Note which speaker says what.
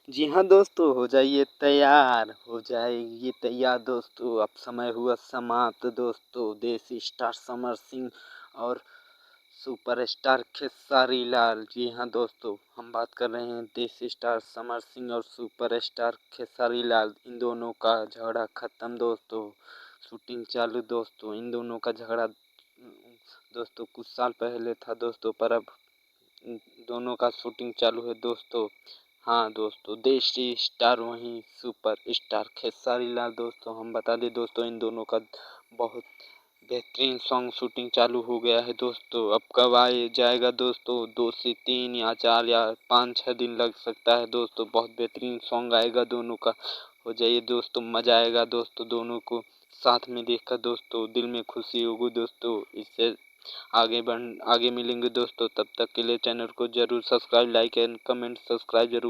Speaker 1: जी हाँ दोस्तों, हो जाइए तैयार, हो जाइए तैयार दोस्तों। अब समय हुआ समाप्त दोस्तों। देसी स्टार समर सिंह और सुपरस्टार खेसारी लाल। जी हाँ दोस्तों, हम बात कर रहे हैं देसी स्टार समर सिंह और सुपरस्टार खेसारी लाल। इन दोनों का झगड़ा खत्म दोस्तों, शूटिंग चालू दोस्तों। इन दोनों का झगड़ा दोस्तों कुछ साल पहले था दोस्तों, पर अब दोनों का शूटिंग चालू है दोस्तों। हाँ दोस्तों, देसी स्टार वहीं सुपर स्टार खेसारी लाल दोस्तों। हम बता दें दोस्तों, इन दोनों का बहुत बेहतरीन सॉन्ग शूटिंग चालू हो गया है दोस्तों। अब कब आए जाएगा दोस्तों, 2 से 3 या 4 या 5-6 दिन लग सकता है दोस्तों। बहुत बेहतरीन सॉन्ग आएगा दोनों का। हो जाइए दोस्तों, मज़ा आएगा दोस्तों दोनों को साथ में देखकर दोस्तों। दिल में खुशी होगी दोस्तों। इससे आगे मिलेंगे दोस्तों। तब तक के लिए चैनल को जरूर subscribe, like and comment subscribe जरूर